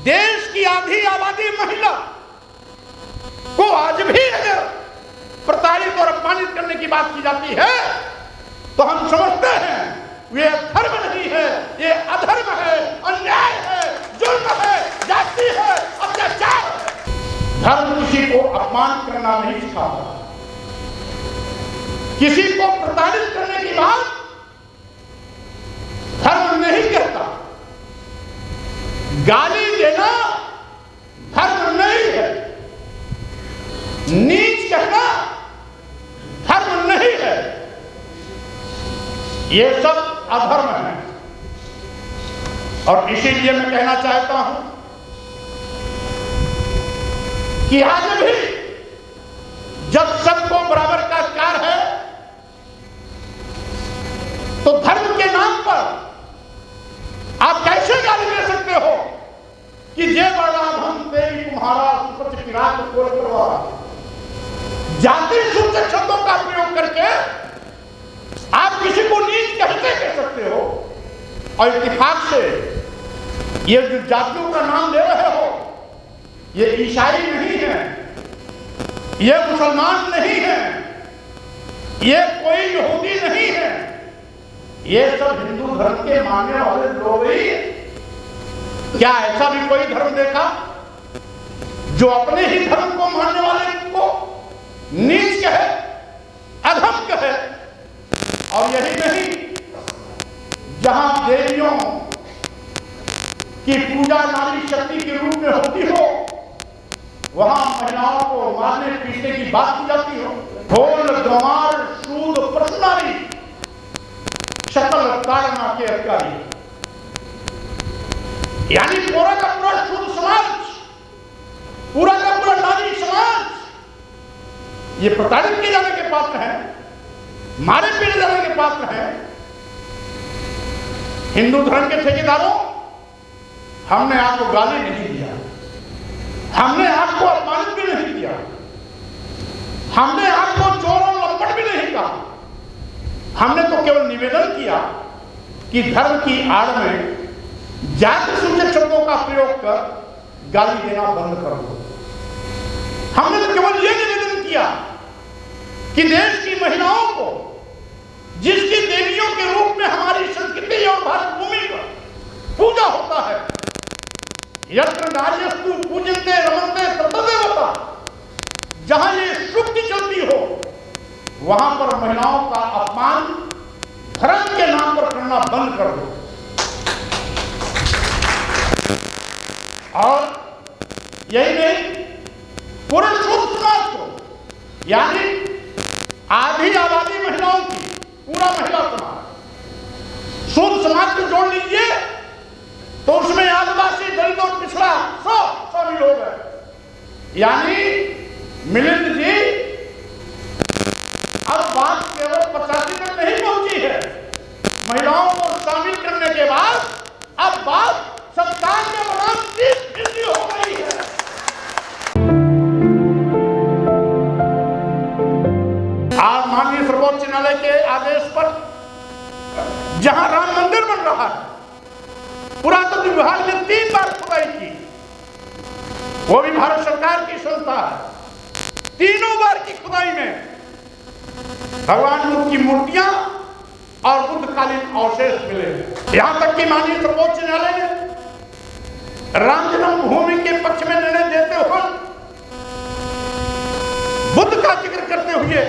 देश की आधी आबादी महिला को आज भी अगर प्रताड़ित और अपमानित करने की बात की जाती है तो हम समझते हैं ये धर्म नहीं है, ये अधर्म है, अन्याय है, जुल्म है, जाति है, अत्याचार है। धर्म किसी को अपमान करना नहीं सिखाता, किसी को प्रताड़ित करने की बात धर्म नहीं कहता। गाली देना धर्म नहीं है, नीच कहना धर्म नहीं है, ये सब अधर्म है। और इसीलिए मैं कहना चाहता हूं कि आज भी जब सबको बराबर का अधिकार है तो धर्म के नाम पर आप कैसे गाली दे सकते हो कि जय बलराम तेरी तुम्हारा सुपच किरात कोल करवा। जाति सूचक शब्दों का प्रयोग करके आप किसी को नीच कैसे कह सकते हो? और इत्तेफाक से ये जो जातियों का नाम ले रहे हो, ये ईसाई नहीं है, ये मुसलमान नहीं है, ये कोई यहूदी नहीं है, ये सब हिंदू धर्म के मानने वाले लोग ही। क्या ऐसा भी कोई धर्म देखा जो अपने ही धर्म को मानने वाले को नीच कहे, अधम कहे? और यही नहीं, जहां देवियों की पूजा नारी शक्ति के रूप में होती हो, वहां महिलाओं को मारने पीटने की बात की जाती हो। ढोल गंवार सूद प्रश्नारी शकल ताड़ना के अधिकारी, यानी पूरा का पूरा शुद्ध समाज, पूरा का पूरा नारी समाज ये प्रताड़ित किए जाने के पात्र है, मारे पीटे जाने के पात्र है। हिंदू धर्म के ठेकेदारों, हमने आपको गाली नहीं दिया, हमने आपको अपमानित भी नहीं किया, हमने आपको चोर और लंपट भी नहीं कहा। हमने तो केवल निवेदन किया कि धर्म की आड़ में जाति सूचक शब्दों का प्रयोग कर गाली देना बंद कर दो। हमने तो केवल यह निवेदन किया कि देश की महिलाओं को, जिसकी देवियों के रूप में हमारी संस्कृति और भारत भूमि पर पूजा होता है, यत्र नार्यस्तु पूज्यन्ते रमन्ते तत्तदेवता, जहां ये शुक्ति चलती हो वहां पर महिलाओं का अपमान धर्म के नाम पर करना बंद कर दो। और यही नहीं, पूरे शुद्ध समाज को, यानी आधी आबादी महिलाओं की, पूरा महिला समाज, शुद्ध समाज को जोड़ लीजिए तो उसमें आदिवासी, दलित और पिछड़ा सब शामिल हो गए। यानी मिलिंद जी, अब बात केवल 85 तक नहीं पहुंची है, महिलाओं को शामिल करने के बाद अब बात 97 बनाम 30% हो गई है। आज माननीय सर्वोच्च न्यायालय के आदेश पर जहां राम मंदिर बन रहा है, पुरातत्व विभाग ने 3 बार खुदाई की, वो भी भारत सरकार की संस्था है। तीनों बार की खुदाई में भगवान बुद्ध की मूर्तियां और बुद्धकालीन अवशेष मिले। यहां तक कि माननीय सर्वोच्च न्यायालय ने राम जन्मभूमि के पक्ष में निर्णय देते हुए बुद्ध का जिक्र करते हुए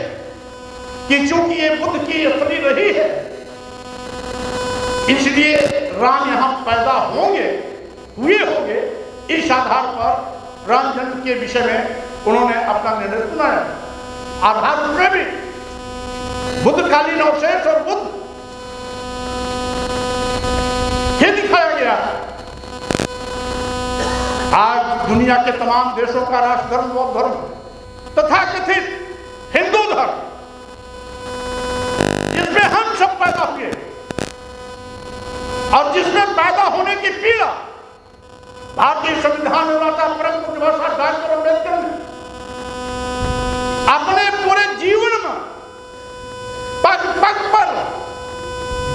कि चूंकि ये बुद्ध की असली रही है, इसलिए राम यहां पैदा हुए होंगे। इस आधार पर राम जन्म के विषय में उन्होंने अपना निर्णय सुनाया। आधार में भी बुद्धकालीन अवशेष और बुद्ध ही दिखाया गया है। आज दुनिया के तमाम देशों का राष्ट्र धर्म, बौद्ध धर्म तथा कथित हिंदू धर्म, जिसमें हम सब पैदा हुए और जिसमें पैदा होने की पीड़ा भारतीय संविधान निर्माता परम पूज्य डॉक्टर अम्बेडकर ने अपने पूरे जीवन में पग पग पर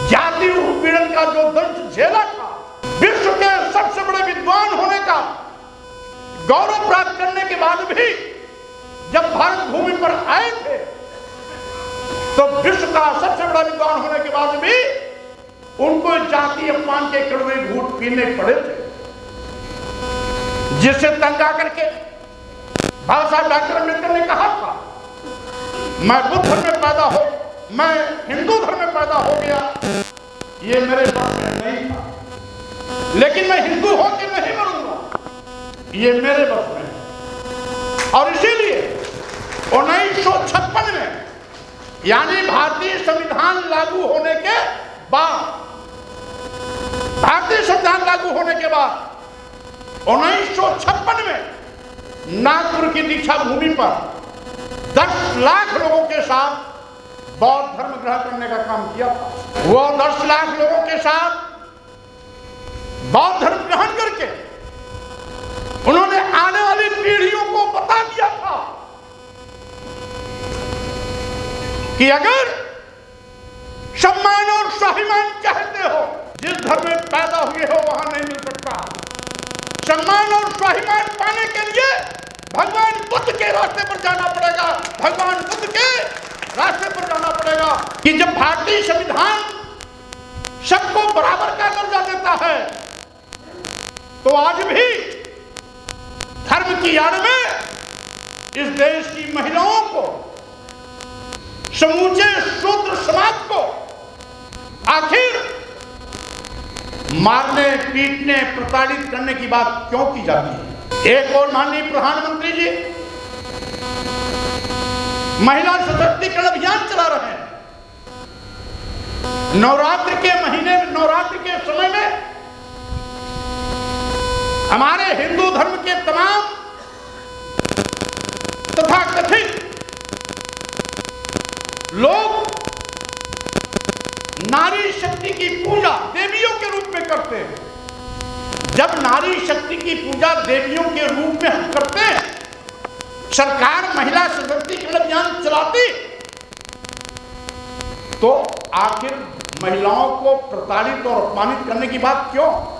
जाति उत्पीड़न का जो दंश झेला था, विश्व के सबसे सबसे बड़े विद्वान होने का गौरव प्राप्त करने के बाद भी जब भारत भूमि पर आए थे तो विश्व का सबसे बड़ा विद्वान होने के बाद भी उनको जाति अपमान के कड़वे घूंट पीने पड़े थे, जिससे तंग आकर के बाबा साहब डॉक्टर अम्बेडकर ने कहा था, मैं बुद्ध धर्म में पैदा हो, मैं हिंदू धर्म में पैदा हो गया, ये मेरे बस में नहीं था, लेकिन मैं हिंदू होकर नहीं मरूंगा, ये मेरे बस में है। और इसीलिए 1956 में यानी भारतीय संविधान लागू होने के बाद, भारतीय संविधान लागू होने के बाद 1956 में नागपुर की दीक्षा भूमि पर 10 लाख लोगों के साथ बौद्ध धर्म ग्रहण करने का काम किया था। वो 10 लाख लोगों के साथ बौद्ध धर्म ग्रहण करके उन्होंने आने वाली पीढ़ियों को बता दिया था कि अगर सम्मान और स्वाभिमान चाहते हो, जिस धर्म में पैदा हुए हो वहां नहीं मिल सकता। सम्मान और स्वाभिमान पाने के लिए भगवान बुद्ध के रास्ते पर जाना पड़ेगा, भगवान बुद्ध के रास्ते पर जाना पड़ेगा। कि जब भारतीय संविधान सबको बराबर का दर्जा देता है तो आज भी धर्म की आड़ में इस देश की महिलाओं को, समूचे शूद्र समाज को आखिर मारने, पीटने, प्रताड़ित करने की बात क्यों की जाती है। एक और माननीय प्रधानमंत्री जी महिला सशक्तिकरण अभियान चला रहे हैं। नवरात्र के महीने में, नवरात्र के समय में हमारे हिंदू धर्म के तमाम तथा कथित लोग नारी शक्ति की पूजा देवियों के रूप में करते हैं। जब नारी शक्ति की पूजा देवियों के रूप में हम करते हैं, सरकार महिला सशक्तिकरण अभियान चलाती, तो आखिर महिलाओं को प्रताड़ित और अपमानित करने की बात क्यों?